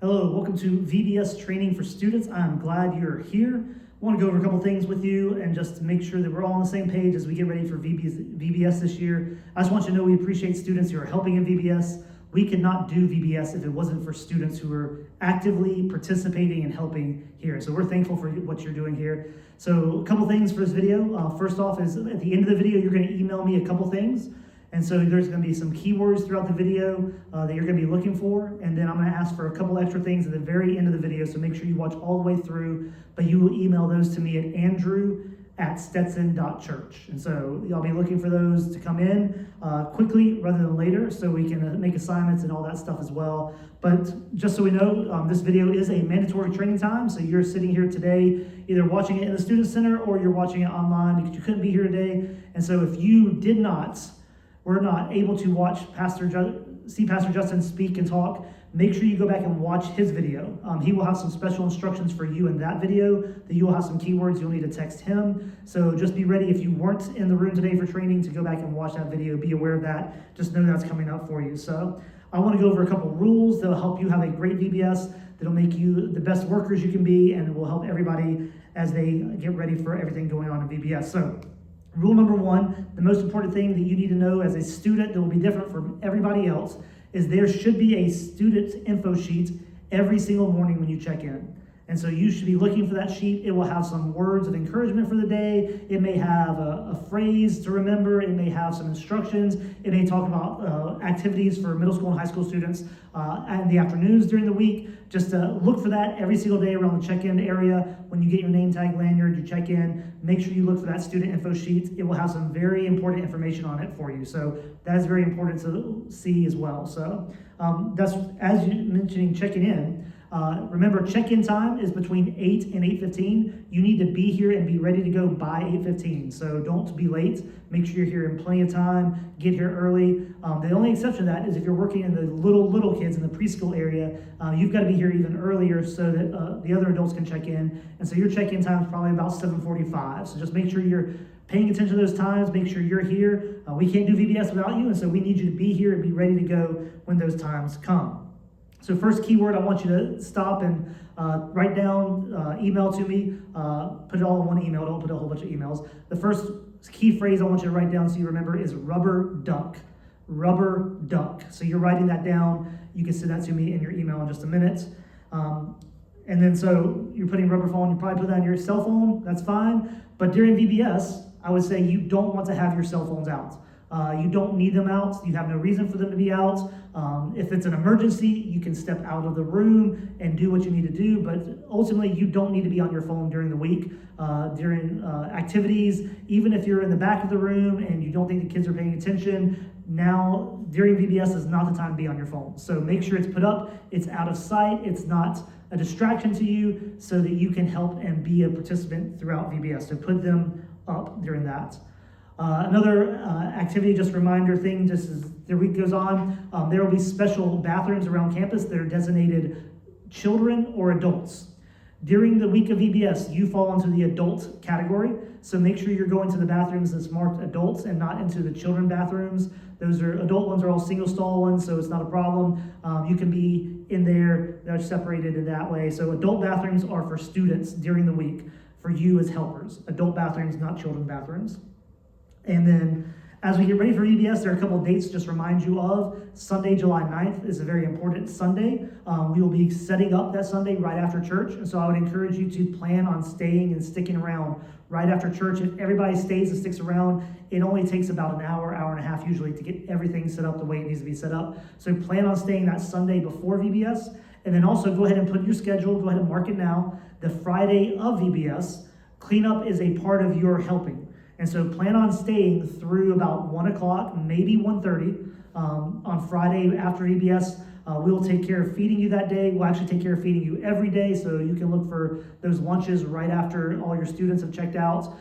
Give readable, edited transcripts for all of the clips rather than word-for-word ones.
Hello, welcome to VBS Training for Students. I'm glad you're here. I want to go over a couple things with you and just to make sure that we're all on the same page as we get ready for VBS this year. I just want you to know we appreciate students who are helping in VBS. We could not do VBS if it wasn't for students who are actively participating and helping here. So we're thankful for what you're doing here. So a couple things for this video. First off is at the end of the video, you're going to email me a couple things. And so there's going to be some keywords throughout the video that you're going to be looking for. And then I'm going to ask for a couple extra things at the very end of the video. So make sure you watch all the way through. But you will email those to me at andrew@stetson.church. And so I'll be looking for those to come in quickly rather than later so we can make assignments and all that stuff as well. But just so we know, this video is a mandatory training time. So you're sitting here today either watching it in the Student Center or you're watching it online because you couldn't be here today. And so if you were not able to see Pastor Justin speak and talk, make sure you go back and watch his video. He will have some special instructions for you in that video that you will have some keywords you'll need to text him. So just be ready if you weren't in the room today for training to go back and watch that video. Be aware of that. Just know that's coming up for you. So I want to go over a couple rules that will help you have a great VBS, that'll make you the best workers you can be, and will help everybody as they get ready for everything going on in VBS. So rule number one, the most important thing that you need to know as a student that will be different from everybody else is there should be a student info sheet every single morning when you check in. And so you should be looking for that sheet. It will have some words of encouragement for the day. It may have a phrase to remember. It may have some instructions. It may talk about activities for middle school and high school students in the afternoons during the week. Just look for that every single day around the check-in area. When you get your name tag lanyard, you check in, make sure you look for that student info sheet. It will have some very important information on it for you. So that is very important to see as well. So that's, as you mentioning checking in, remember, check-in time is between 8 and 8:15. You need to be here and be ready to go by 8:15. So don't be late. Make sure you're here in plenty of time. Get here early. The only exception to that is if you're working in the little kids in the preschool area, you've got to be here even earlier so that the other adults can check in. And so your check-in time is probably about 7:45. So just make sure you're paying attention to those times. Make sure you're here. We can't do VBS without you, and so we need you to be here and be ready to go when those times come. So first keyword, I want you to stop and write down, email to me, put it all in one email, don't put a whole bunch of emails. The first key phrase I want you to write down so you remember is rubber duck. Rubber duck. So you're writing that down. You can send that to me in your email in just a minute. And then so you're putting rubber phone, you probably put that on your cell phone, that's fine. But during VBS, I would say you don't want to have your cell phones out. You don't need them out. You have no reason for them to be out. If it's an emergency, you can step out of the room and do what you need to do. But ultimately, you don't need to be on your phone during the week, during activities. Even if you're in the back of the room and you don't think the kids are paying attention, now during VBS is not the time to be on your phone. So make sure it's put up, it's out of sight, it's not a distraction to you so that you can help and be a participant throughout VBS. So put them up during that. Another activity, just reminder thing, just as the week goes on, there will be special bathrooms around campus that are designated children or adults. During the week of VBS, you fall into the adult category, so make sure you're going to the bathrooms that's marked adults and not into the children bathrooms. Those are adult ones are all single stall ones, so it's not a problem. You can be in there, they're separated in that way. So adult bathrooms are for students during the week, for you as helpers. Adult bathrooms, not children bathrooms. And then as we get ready for VBS, there are a couple of dates to just remind you of. Sunday, July 9th is a very important Sunday. We will be setting up that Sunday right after church. And so I would encourage you to plan on staying and sticking around right after church. If everybody stays and sticks around, it only takes about an hour, hour and a half usually to get everything set up the way it needs to be set up. So plan on staying that Sunday before VBS. And then also go ahead and put your schedule, go ahead and mark it now. The Friday of VBS, cleanup is a part of your helping. And so plan on staying through about 1 o'clock, maybe 1:30 on Friday after VBS. We will take care of feeding you that day. We'll actually take care of feeding you every day, so you can look for those lunches right after all your students have checked out.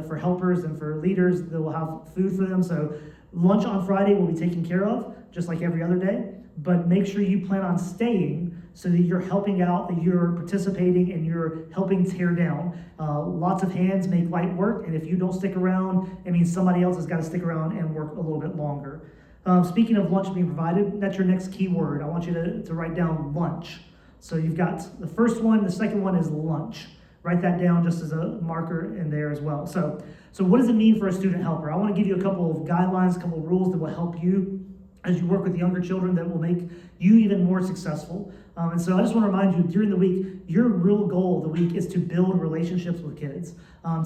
For helpers and for leaders, they will have food for them. So lunch on Friday will be taken care of, just like every other day. But make sure you plan on staying so that you're helping out, that you're participating, and you're helping tear down. Lots of hands make light work, and if you don't stick around, it means somebody else has got to stick around and work a little bit longer. Speaking of lunch being provided, that's your next key word. I want you to write down lunch. So you've got the first one, the second one is lunch. Write that down just as a marker in there as well. So what does it mean for a student helper? I want to give you a couple of guidelines, a couple of rules that will help you as you work with younger children that will make you even more successful. And so I just want to remind you, during the week, your real goal of the week is to build relationships with kids,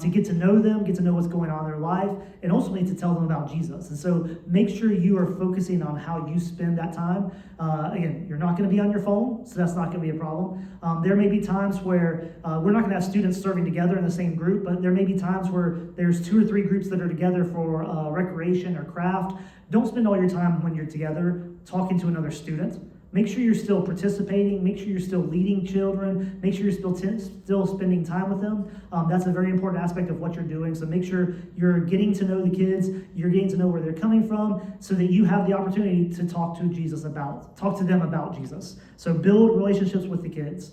to get to know them, get to know what's going on in their life, and ultimately to tell them about Jesus. And so make sure you are focusing on how you spend that time. Again, you're not going to be on your phone, so that's not going to be a problem. There may be times where we're not going to have students serving together in the same group, but there may be times where there's 2 or 3 groups that are together for recreation or craft. Don't spend all your time when you're together talking to another student. Make sure you're still participating. Make sure you're still leading children. Make sure you're still spending time with them. That's a very important aspect of what you're doing. So make sure you're getting to know the kids. You're getting to know where they're coming from, so that you have the opportunity to talk to them about Jesus. So build relationships with the kids.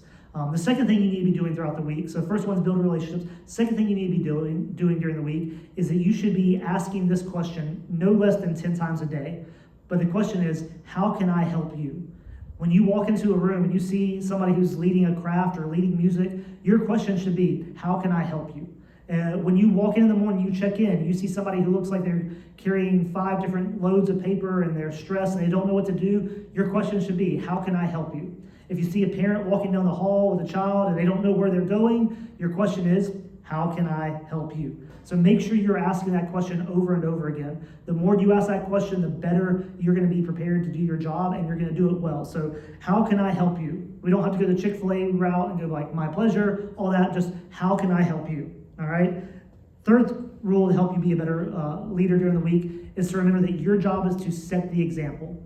The second thing you need to be doing throughout the week. So first one is build relationships. Second thing you need to be doing during the week is that you should be asking this question no less than 10 times a day. But the question is, how can I help you? When you walk into a room and you see somebody who's leading a craft or leading music, your question should be, how can I help you? When you walk in the morning, you check in, you see somebody who looks like they're carrying 5 different loads of paper and they're stressed and they don't know what to do, your question should be, how can I help you? If you see a parent walking down the hall with a child and they don't know where they're going, your question is, how can I help you? So make sure you're asking that question over and over again. The more you ask that question, the better you're going to be prepared to do your job, and you're going to do it well. So how can I help you? We don't have to go the Chick-fil-A route and go like, my pleasure, all that. Just how can I help you? All right? Third rule to help you be a better leader during the week is to remember that your job is to set the example.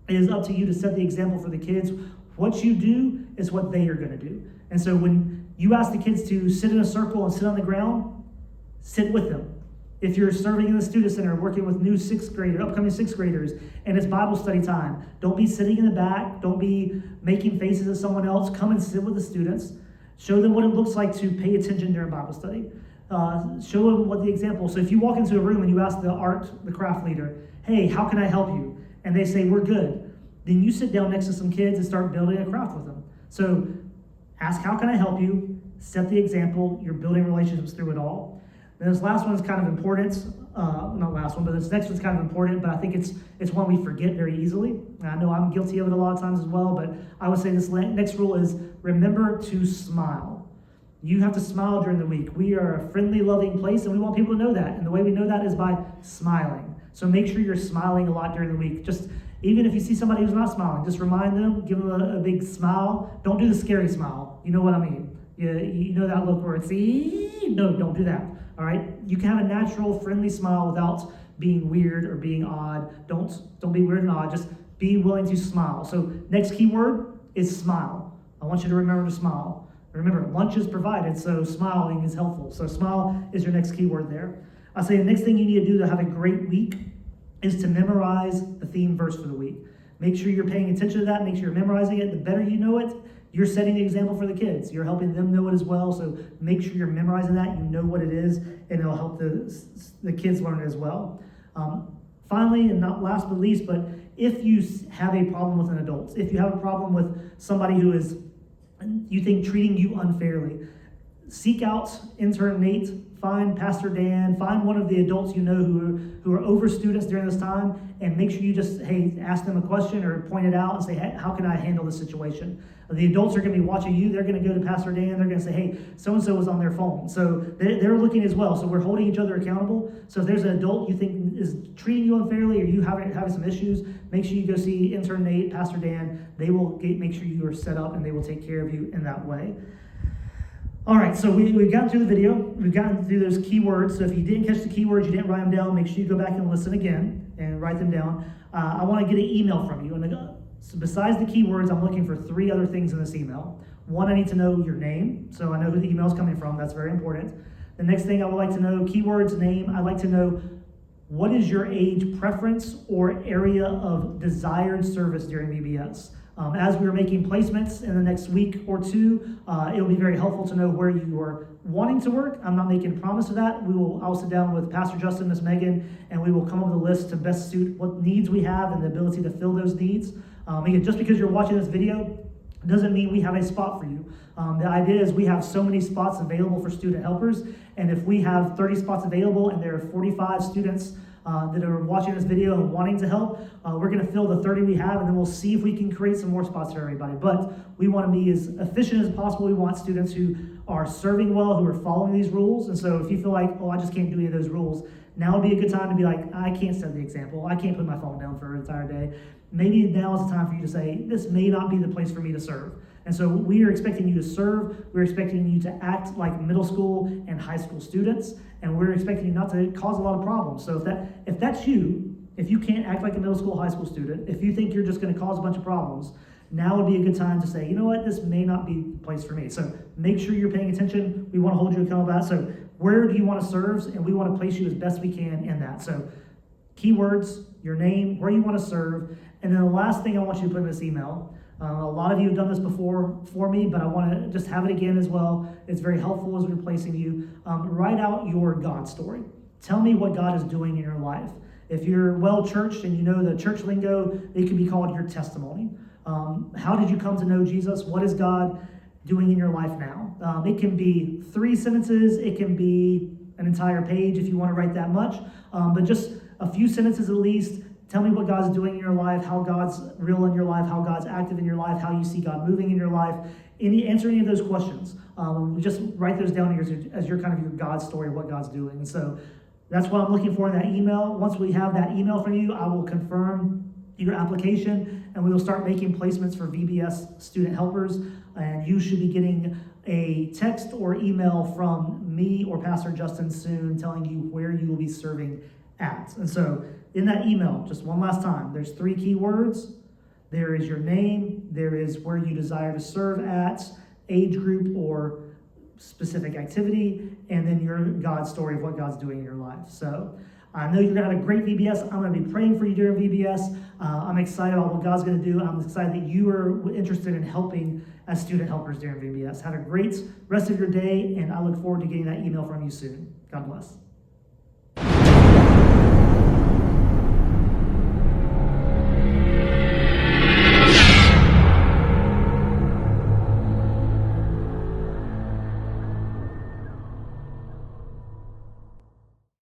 It is up to you to set the example for the kids. What you do is what they are going to do. And so when you ask the kids to sit in a circle and sit on the ground, sit with them. If you're serving in the student center, working with upcoming sixth graders, and it's Bible study time, don't be sitting in the back. Don't be making faces at someone else. Come and sit with the students. Show them what it looks like to pay attention during Bible study. Show them what the example. So if you walk into a room and you ask the craft leader, hey, how can I help you? And they say, we're good. Then you sit down next to some kids and start building a craft with them. So ask, how can I help you? Set the example. You're building relationships through it all. And this last one is kind of important. Not last one, but this next one's kind of important, but I think it's one we forget very easily. And I know I'm guilty of it a lot of times as well, but I would say this next rule is remember to smile. You have to smile during the week. We are a friendly, loving place, and we want people to know that. And the way we know that is by smiling. So make sure you're smiling a lot during the week. Just even if you see somebody who's not smiling, just remind them, give them a big smile. Don't do the scary smile. You know what I mean? You know that look where it's, no, don't do that. All right, you can have a natural, friendly smile without being weird or being odd. Don't be weird and odd. Just be willing to smile. So next key word is smile. I want you to remember to smile. Remember, lunch is provided, so smiling is helpful. So smile is your next key word there. I'll say the next thing you need to do to have a great week is to memorize the theme verse for the week. Make sure you're paying attention to that. Make sure you're memorizing it. The better you know it, you're setting the example for the kids. You're helping them know it as well. So make sure you're memorizing that. You know what it is, and it'll help the kids learn it as well. Finally, and not last but least, but if you have a problem with an adult, if you have a problem with somebody who is, you think, treating you unfairly, seek out intern Nate, find Pastor Dan, find one of the adults you know who are over students during this time, and make sure you just, ask them a question or point it out and say, hey, how can I handle this situation? The adults are going to be watching you. They're going to go to Pastor Dan. They're going to say, hey, so-and-so was on their phone. So they're looking as well. So we're holding each other accountable. So if there's an adult you think is treating you unfairly or you having some issues, make sure you go see intern Nate, Pastor Dan. They will make sure you are set up, and they will take care of you in that way. All right, so we've gotten through the video. We've gotten through those keywords. So if you didn't catch the keywords, you didn't write them down, make sure you go back and listen again and write them down. I want to get an email from you. So besides the keywords, I'm looking for 3 other things in this email. One, I need to know your name, so I know who the email is coming from. That's very important. The next thing I would like to know, keywords, name, I'd like to know what is your age preference or area of desired service during VBS. As we are making placements in the next week or 2, it'll be very helpful to know where you are wanting to work. I'm not making a promise of that. I'll sit down with Pastor Justin, Miss Megan, and we will come up with a list to best suit what needs we have and the ability to fill those needs. Again, just because you're watching this video doesn't mean we have a spot for you. The idea is we have so many spots available for student helpers, and if we have 30 spots available and there are 45 students that are watching this video and wanting to help, we're going to fill the 30 we have, and then we'll see if we can create some more spots for everybody. But we want to be as efficient as possible. We want students who are serving well, who are following these rules. And so if you feel like, oh, I just can't do any of those rules, now would be a good time to be like, I can't set the example. I can't put my phone down for an entire day. Maybe now is the time for you to say, this may not be the place for me to serve. And so we are expecting you to serve. We're expecting you to act like middle school and high school students. And we're expecting you not to cause a lot of problems. So if that's you, if you can't act like a middle school, high school student, if you think you're just going to cause a bunch of problems, now would be a good time to say, you know what, this may not be the place for me. So make sure you're paying attention. We want to hold you accountable to that. So where do you want to serve? And we want to place you as best we can in that. So keywords, your name, where you want to serve. And then the last thing I want you to put in this email, a lot of you have done this before for me, but I want to just have it again as well. It's very helpful as we're placing you. Write out your God story. Tell me what God is doing in your life. If you're well-churched and you know the church lingo, it can be called your testimony. How did you come to know Jesus? What is God doing in your life now? It can be 3 sentences. It can be an entire page if you want to write that much. But just a few sentences at least. Tell me what God's doing in your life, how God's real in your life, how God's active in your life, how you see God moving in your life. Answer any of those questions. Just write those down as your kind of your God story, what God's doing. And so that's what I'm looking for in that email. Once we have that email from you, I will confirm your application, and we will start making placements for VBS student helpers. And you should be getting a text or email from me or Pastor Justin soon telling you where you will be serving at. And so in that email, just one last time, there's 3 keywords. There is your name, there is where you desire to serve at, age group or specific activity, and then your God story of what God's doing in your life. So I know you're going to have a great VBS. I'm going to be praying for you during VBS. I'm excited about what God's going to do. I'm excited that you are interested in helping as student helpers during VBS. Have a great rest of your day, and I look forward to getting that email from you soon. God bless.